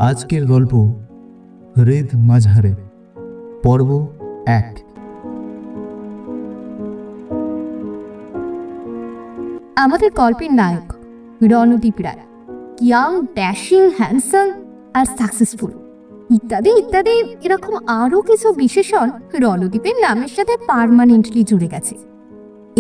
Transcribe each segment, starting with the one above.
আজকের গল্প হৃদ মাঝহারে পর্ব 1। আমাদের গল্পের নায়ক রণদীপ রায়, ইয়াং, ড্যাশিং, হ্যান্ডসাম আর সাকসেসফুল ইত্যাদি ইত্যাদি এরকম আরও কিছু বিশেষণ রণদীপের নামের সাথে পার্মানেন্টলি জুড়ে গেছে।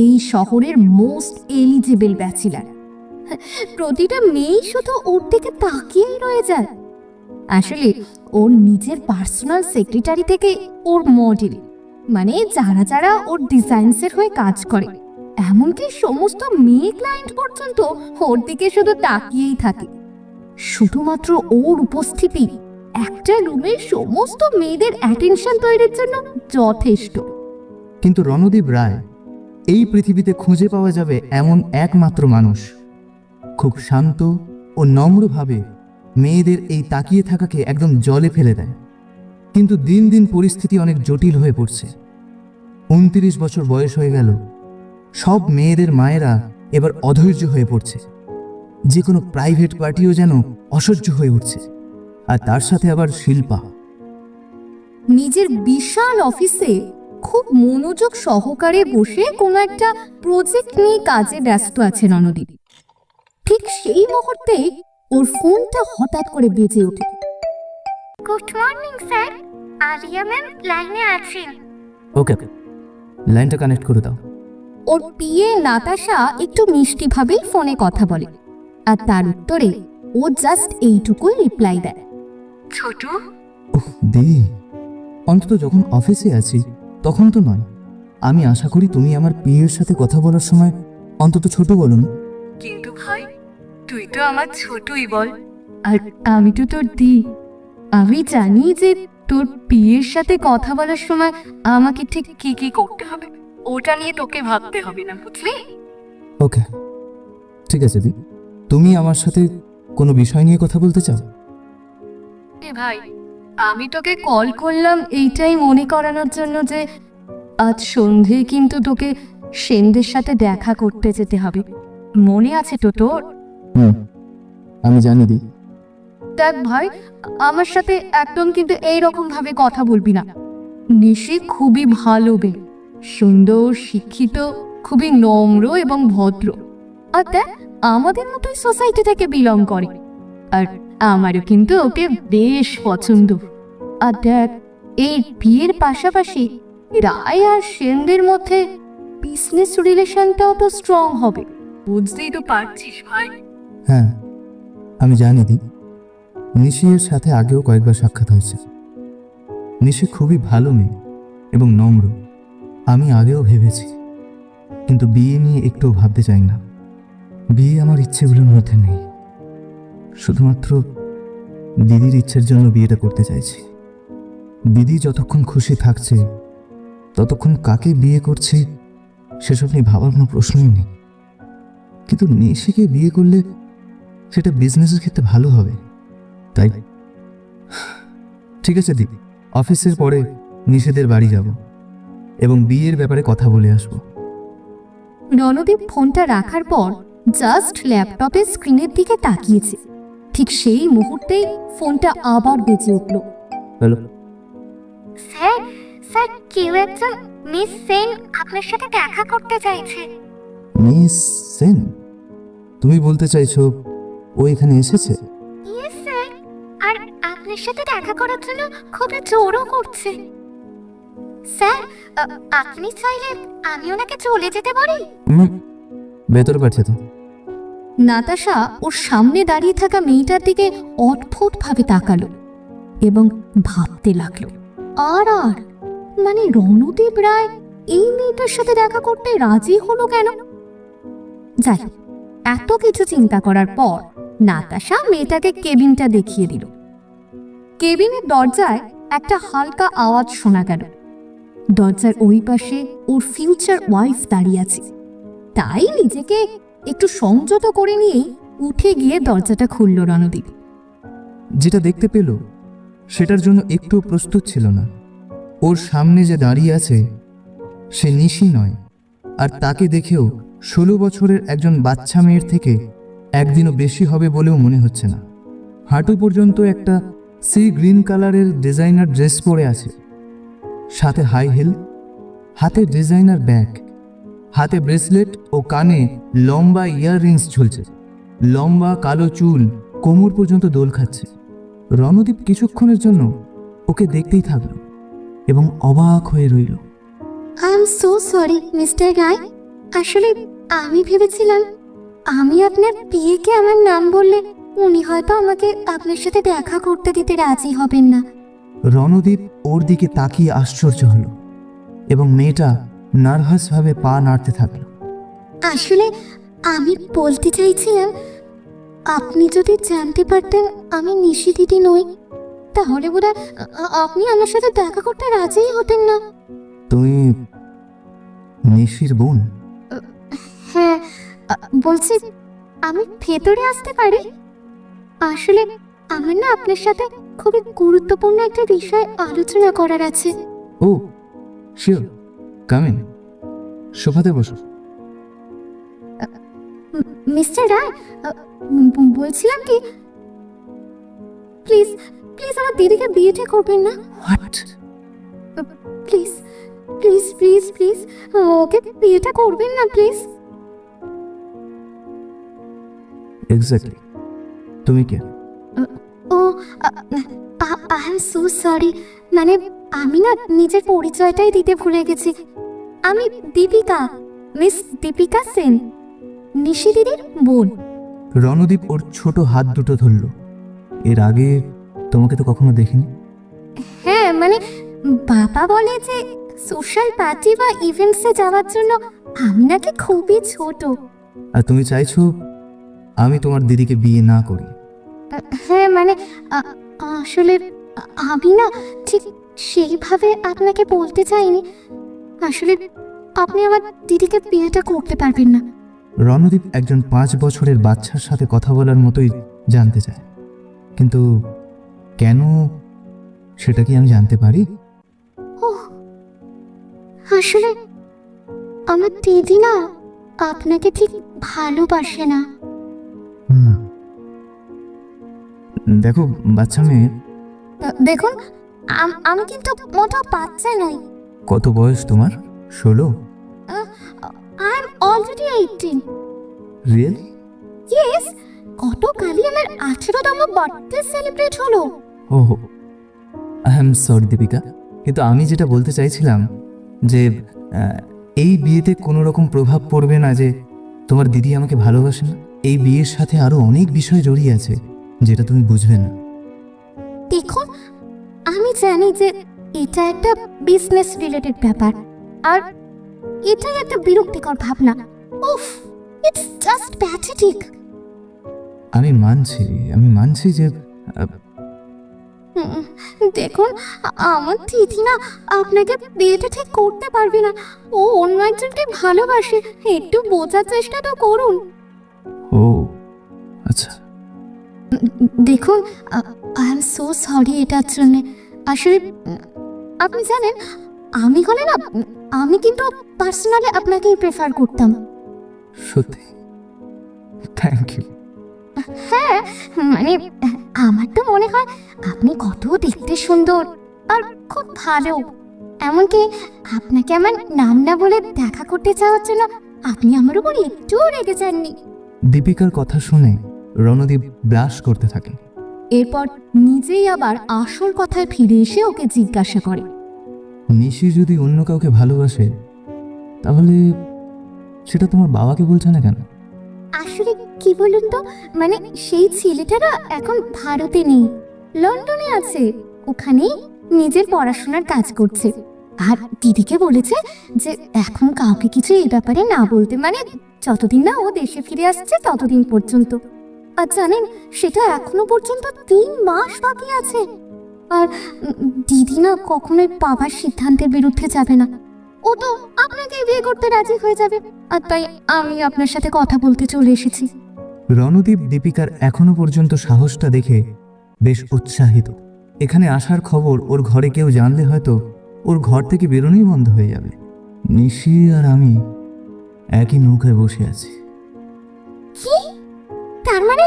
এই শহরের মোস্ট এলিজিবল ব্যাচেলার। প্রতিটা মেয়েই শুধু ওর দিকে তাকিয়েই রয়ে যায়। আসলে ওর নিজের পার্সোনাল সেক্রেটারি থেকে ওর মডেল, মানে যারা যারা ওর ডিজাইনসের হয়ে কাজ করে, এমনকি সমস্ত মেয়ে ক্লায়েন্ট পর্যন্ত ওর দিকে শুধু তাকিয়েই থাকে। শুধুমাত্র ওর উপস্থিতি একটা রুমের সমস্ত মেয়েদের অ্যাটেনশন তৈরির জন্য যথেষ্ট। কিন্তু রণদীপ রায় এই পৃথিবীতে খুঁজে পাওয়া যাবে এমন একমাত্র মানুষ, খুব শান্ত ও নম্রভাবে মেয়েদের এই তাকিয়ে থাকাকে একদম জলে ফেলে দেয়। কিন্তু দিন দিন পরিস্থিতি অনেক জটিল হয়ে পড়ছে। 29 বছর বয়স হয়ে গেল, সব মেয়েদের মায়েরা এবার অধৈর্য হয়ে পড়ছে। যে কোনো প্রাইভেট পার্টিও যেন অসহ্য হয়ে উঠছে। আর তার সাথে আবার শিল্পা। নিজের বিশাল অফিসে খুব মনোযোগ সহকারে বসে কোনো একটা প্রজেক্ট নিয়ে কাজে ব্যস্ত আছে রণদীপ। ঠিক সেই মুহূর্তে ওর ফোনটা হঠাৎ করে বেজে ওঠে। Good morning sir, Alia ma'am লাইনে আছেন। ওকে, লাইনটা কানেক্ট করে দাও। ওর পিএ নাতাশা একটু মিষ্টিভাবেই ফোনে কথা বলে, আর তার উত্তরে ও জাস্ট এইটুকুই রিপ্লাই দেয়, ছোট। দি, অন্তত যখন অফিসে আছি তখন তো নয়। আমি আশা করি তুমি আমার পিএর সাথে কথা বলার সময় অন্তত ছোট বলো না। কিন্তু ভাই, তুই তো আমার ছোটই বল, আর আমি তো তোর দি। আমি জানি যে তোর পিএর সাথে কথা বলার সময় আমাকে ঠিক কি কি করতে হবে, ওটা নিয়ে তোকে ভাবতে হবে না, বুঝলি? ওকে, ঠিক আছে দি। তুমি আমার সাথে কোনো বিষয় নিয়ে কথা বলতে চাও? ভাই, আমি তোকে কল করলাম এইটাই মনে করানোর জন্য যে আজ সন্ধে কিন্তু তোকে সেনদের সাথে দেখা করতে যেতে হবে। মনে আছে তো তোর? আমি জানি দি। দেখ ভাই, আমার সাথে একদম কিন্তু এইরকম ভাবে কথা বলবি না। নিশি খুবই ভালো মেয়ে, সুন্দর, শিক্ষিত, খুবই নম্র এবং ভদ্র। আর দেখ, আমাদের মতোই সোসাইটি থেকে বিলং করে। আর আমারও কিন্তু ওকে বেশ পছন্দ। আর দেখ, এই বিয়ের পাশাপাশি রায় আর সেনদের মধ্যে বিজনেস রিলেশনটাও তো স্ট্রং হবে, বুঝতেই তো পারছিস ভাই। হ্যাঁ, আমি জানি দি। নিশির সাথে আগেও কয়েকবার সাক্ষাৎ হয়েছে। নিশি খুবই ভালো মেয়ে এবং নম্র, আমি আগেও ভেবেছি। কিন্তু বিয়ে নিয়ে একটুও ভাবতে চাই না। বিয়ে আমার ইচ্ছেগুলোর মধ্যে নেই। শুধুমাত্র দিদির ইচ্ছের জন্য বিয়েটা করতে চাইছি। দিদি যতক্ষণ খুশি থাকছে ততক্ষণ কাকে বিয়ে করছে সেসব নিয়ে ভাবার কোনো প্রশ্নই নেই। কিন্তু নিশিকে বিয়ে করলে সেটা বিজনেসের ক্ষেত্রে ভালো হবে, তাই ঠিক আছে দিদি, অফিসের পরে নিশিদের বাড়ি যাব এবং বিয়ের ব্যাপারে কথা বলে আসব। রণদীপ ফোনটা রাখার পর জাস্ট ল্যাপটপের স্ক্রিনের দিকে তাকিয়েছে। ঠিক সেই মুহূর্তেই ফোনটা আবার বেজে উঠল। হ্যালো স্যার, স্যার কেউ একজন মিস সেন আপনার সাথে দেখা করতে চাইছে। মিস সেন? তুমি বলতে চাইছো ও এখানে এসেছে? ইয়েস স্যার, আর আপনার সাথে দেখা করার জন্য খুবই জোরও করছে। স্যার, আপনি চাইলে আমি ওনাকে চলে যেতে পারি। ভেতরে পাঠিয়ে তো। নাতাশা ওর সামনে দাঁড়িয়ে থাকা মেয়েটার দিকে অদ্ভুত ভাবে তাকালো এবং ভাবতে লাগলো, আর মানে রণদীপ রায় এই মেয়েটার সাথে দেখা করতে রাজি হলো কেন? যাই হোক, এত কিছু চিন্তা করার পর নাতাশা মেয়েটাকে কেবিনটা দেখিয়ে দিল। কেবিনের দরজায় একটা হালকা আওয়াজ শোনা গেল। দরজার ওই পাশে ওর ফিউচার ওয়াইফ দাঁড়িয়ে আছে। তাই নিজেকে একটু সংযত করে নিয়ে উঠে গিয়ে দরজাটা খুলল রণদীপ। যেটা দেখতে পেল সেটার জন্য একটু প্রস্তুত ছিল না। ওর সামনে যে দাঁড়িয়ে আছে সে নিশি নয়, আর তাকে দেখেও 16 বছরের একজন বাচ্চা মেয়ের থেকে একদিনও বেশি হবে বলেও মনে হচ্ছে না। হাঁটু পর্যন্ত একটা সি গ্রিন কালারের ডিজাইনার ড্রেস পরে আছে, সাথে হাই হিল, হাতে ডিজাইনার ব্যাগ, হাতে ব্রেসলেট ও কানে লম্বা ইয়াররিংস ঝুলছে। লম্বা কালো চুল কোমর পর্যন্ত দোল খাচ্ছে। রণদীপ কিছুক্ষণের জন্য ওকে দেখতেই থাকলো এবং অবাক হয়ে রইল। I am so sorry mister Roy. আসলে আমি ভেবেছিলাম আমি আপনার বিয়েকে আমার নাম বললে উনি হয়তো আমাকে আপনার সাথে দেখা করতে দিতে রাজি হবেন না। রণদীপ ওর দিকে তাকিয়ে আশ্চর্য হলো এবং মেয়েটা নার্ভাসভাবে পা নাড়তে থাকলো। আসলে আমি বলতে চাইছিলাম, আপনি যদি জানতে পারতেন আমি নিশি দিদি নই, তাহলে বোধহয় আপনি আমার সাথে দেখা করতে রাজিই হতেন না। তুমি নিশির বোন? হ্যাঁ, বলছি আমি ভেতরে আসতে পারি? আসলে আমার না আপনার সাথে খুবই গুরুত্বপূর্ণ একটা বিষয় আলোচনা করার আছে। ও শিওর, কাম ইন। সোফাতে বসো। মিস্টার রায়, বলছিলাম কি, প্লিজ প্লিজ আমার দিদিকে বিয়েটা করবেন না। What? Please please please please okay বিয়েটা করবেন না প্লিজ। এক্স্যাক্টলি, তুমি কে? ও আই এম সো সরি, মানে আমি না নিজের পরিচয়টাই দিতে ভুলে গেছি। আমি দীপিকা, মিস দীপিকা সেন, নিশি দিদির বোন। রণদীপ ওর ছোট হাত দুটো ধরল। এর আগে তোমাকে তো কখনো দেখিনি। হ্যাঁ, মানে বাবা বলে যে সোশ্যাল পার্টি বা ইভেন্টসে যাওয়ার জন্য আমি নাকি খুবই ছোট। আর তুমি চাইছো আমি তোমার দিদিকে বিয়ে না করি? হ্যাঁ, মানে আসলে আমি না ঠিক সেইভাবে আপনাকে বলতে চাইনি। আসলে আপনি আমার দিদিকে বিয়েটা করতে পারবেন না। রণদীপ একজন 5 বছরের বাচ্চার সাথে কথা বলার মতোই জানতে চায়, কিন্তু কেন সেটা কি আমি জানতে পারি? ও আসলে আমার দিদি না আপনাকে ঠিক ভালোবাসে না। হুম, দেখো বাচ্চা মেয়ে। দেখুন, আমি কিন্তু মোটেও বাচ্চা নই। কত বয়স তোমার? 16? I am already 18। Really? Yes, গতকালই আমার 18তম বার্থডে সেলিব্রেট হলো। ওহো, আই এম সরি দীপিকা, কিন্তু আমি যেটা বলতে চাইছিলাম যে এই বিয়েতে কোনো রকম প্রভাব পড়বে না যে তোমার দিদি আমাকে ভালোবাসে না। এই বিয়ের সাথে আরো অনেক বিষয় জড়িয়ে আছে যেটা তুমি বুঝবে না। দেখুন, আমি জানি যে এটা একটা বিজনেস রিলেটেড ব্যাপার, আর এটাই একটা বিরক্তিকর ভাবনা। উফ, ইটস জাস্ট প্যাথেটিক। আমি মানছি যে দেখুন, আমার দিদি না আপনাকে বিয়েটা ঠিক করতে পারবে না। ও অন্য একজনকে ভালোবাসে, একটু বোঝার চেষ্টা তো করুন। ও আচ্ছা, দেখুন, আই এম সো সরি এটার জন্য। আসলে আপনি জানেন, আমি হলে না আমি কিন্তু পার্সোনালি আপনাকেই প্রেফার করতাম। সত্যি থ্যাংক ইউ। হ্যাঁ, মানে আমার তো মনে হয় আপনি কত দেখতে সুন্দর আর খুব ভালো। এমনকি আপনাকে আমার নাম না বলে দেখা করতে চাওয়ার জন্য আপনি আমার উপর একটুও রেগে যাননি। দীপিকার কথা শুনে রণদীপ ব্লাশ করতে থাকে। এরপর নিজেই আবার আসল কথায় ফিরে এসে ওকে জিজ্ঞাসা করে, নিশি যদি অন্য কাউকে ভালোবাসে তাহলে সেটা তোমার বাবাকে বলছে না কেন? আসলে কি বলুন তো, মানে সেই ছেলেটা না এখন ভারতে নেই, লন্ডনে আছে। ওখানেই নিজের পড়াশোনার কাজ করছে। আর দিদিকে বলেছে যে এখন কাউকে কিছু এই ব্যাপারে না বলতে, মানে যতদিন না ও দেশে ফিরে আসছে ততদিন পর্যন্ত। আর জানেন, সেটা এখনো পর্যন্ত 3 মাস বাকি আছে। আর দিদি না কখনোই বাবার সিদ্ধান্তের বিরুদ্ধে যাবে না। ও তো আপনাকে বিয়ে করতে রাজি হয়ে যাবে। আর তাই আমি আপনার সাথে কথা বলতে চলে এসেছি। রণদীপ দীপিকার এখনো পর্যন্ত সাহসটা দেখে বেশ উৎসাহিত। এখানে আসার খবর ওর ঘরে কেউ জানলে হয়তো ওর ঘর থেকে বেরোনোই বন্ধ হয়ে যাবে। নিশি আর আমি একই নৌকায় বসে আছি। কি? তার মানে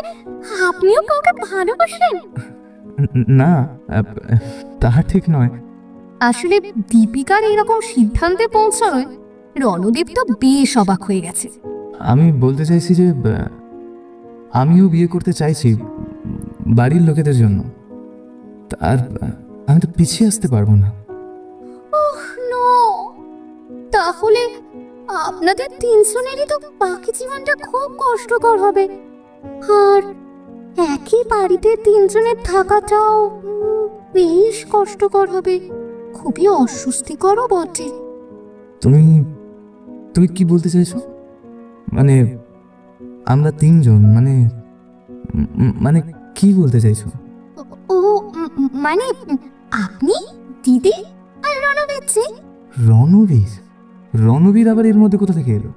আপনিও কাউকে ভালোবাসেন? না, তাহা ঠিক নয়। আসলে দীপিকার এরকম সিদ্ধান্তে পৌঁছানোয় রণদীপ তো বেশ অবাক হয়ে গেছে। আমি বলতে চাইছি যে আমিও বিয়ে করতে চাইছি বাড়ির লোকেদের জন্য। আর আমি তো পিছিয়ে আসতে পারবো না। নো, তাহলে আপনাদের তিনজনেরই তো বাকি জীবনটা খুব কষ্টকর হবে। আর একই বাড়িতে তিনজনের থাকাটাও বেশ কষ্টকর হবে, খুবই অস্বস্তিকরও বটে। তুমি তুমি কি বলতে চাইছো? মানে আমরা তিনজন, মানে মানে কি বলতে চাইছো? ও মানে আপনি, দিদি আর রণবীরজি। রণবীর? রণবীর আবার এর মধ্যে কোথা থেকে এলো?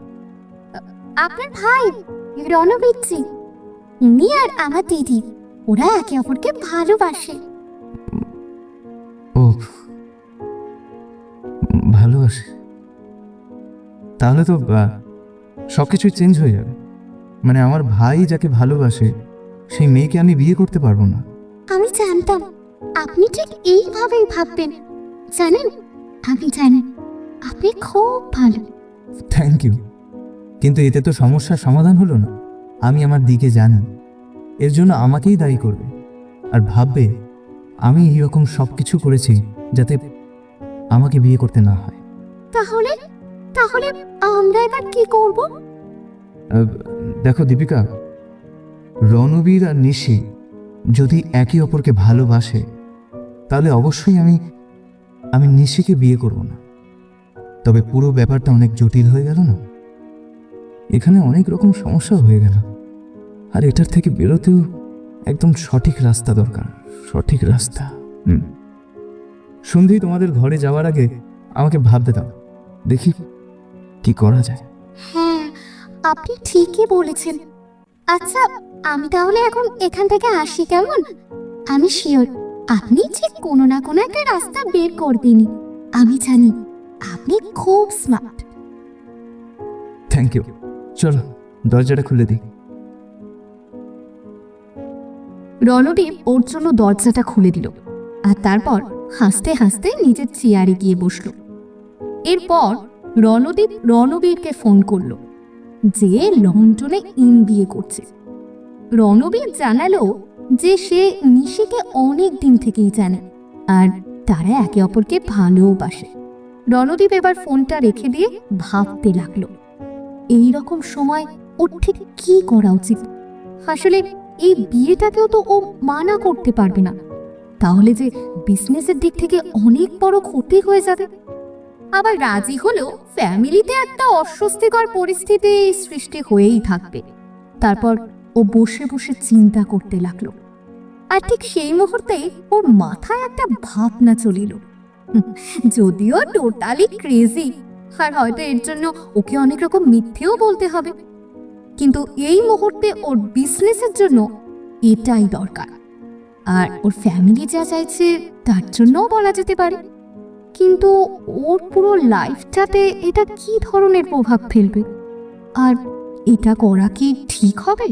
আপনার ভাই রণবীরজি, উনি আর আমার দিদি, ওরা একে অপরকে ভালোবাসে। ও, ভালোবাসে? তাহলে তো সবকিছুই চেঞ্জ হয়ে যাবে। মানে আমার ভাই যাকে ভালোবাসে সেই মেয়েকে আমি বিয়ে করতে পারবো না। আমি জানতাম আপনি ঠিক এইভাবেই ভাববেন। জানেন, আমি জানি আপনি খুব ভালো। থ্যাংক ইউ, কিন্তু এতে তো সমস্যার সমাধান হলো না। আমি আমার দিকে জানি, এর জন্য আমাকেই দায়ী করবে আর ভাববে আমি এইরকম সব কিছু করেছি যাতে আমাকে বিয়ে করতে না হয়। তাহলে তাহলে আমরা এবার কি করব? দেখো দীপিকা, রণবীর আর নিশি যদি একে অপরকে ভালোবাসে তাহলে অবশ্যই আমি নিশিকে বিয়ে করব না। তবে পুরো ব্যাপারটা অনেক জটিল হয়ে গেল না? এখানে অনেক রকম সমস্যা হয়ে গেল, আর এটার থেকে বেরোতেও একদম সঠিক রাস্তা দরকার। সঠিক রাস্তা। সন্ধেই তোমাদের ঘরে যাওয়ার আগে আমাকে ভাবতে দাও, দেখি কি করা যায়। হ্যাঁ, আপনি ঠিকই বলেছেন। আচ্ছা, আমি তাহলে এখন এখান থেকে আসি, কেমন? আমি শিওর আপনি ঠিক কোনো না কোনো একটা রাস্তা বের করবেনই। আমি জানি আপনি খুব স্মার্ট। Thank you. চলো দরজাটা খুলে দিই। রণদীপ ওর জন্য দরজাটা খুলে দিল আর তারপর হাসতে হাসতে নিজের চেয়ারে গিয়ে বসল। এরপর রণদীপ রণবীরকে ফোন করলো যে লন্ডনে বিয়ে করছে। রণবীর জানালো যে সে নিশিকে অনেক দিন থেকেই জানে আর তারা একে অপরকে ভালোবাসে। রণদীপ এবার ফোনটা রেখে দিয়ে ভাবতে লাগলো এই রকম সময় ওর ঠিক কি করা উচিত। আসলে এই বিয়েটাকেও তো ও মানা করতে পারবে না, তাহলে যে বিজনেসের দিক থেকে অনেক বড় ক্ষতি হয়ে যাবে। আবার রাজি হলেও ফ্যামিলিতে একটা অস্বস্তিকর পরিস্থিতি সৃষ্টি হয়েই থাকবে। তারপর ও বসে বসে চিন্তা করতে লাগলো, আর ঠিক সেই মুহূর্তেই ওর মাথায় একটা ভাবনা চলিল। যদিও টোটালি ক্রেজি, আর হয়তো এর জন্য ওকে অনেক রকম মিথ্যেও বলতে হবে, কিন্তু এই মুহূর্তে ওর বিজনেসের জন্য এটাই দরকার। আর ওর ফ্যামিলি যা চাইছে তার জন্যও বলা যেতে পারে, কিন্তু ওর পুরো লাইফটাতে এটা কি ধরনের প্রভাব ফেলবে, আর এটা করা কি ঠিক হবে?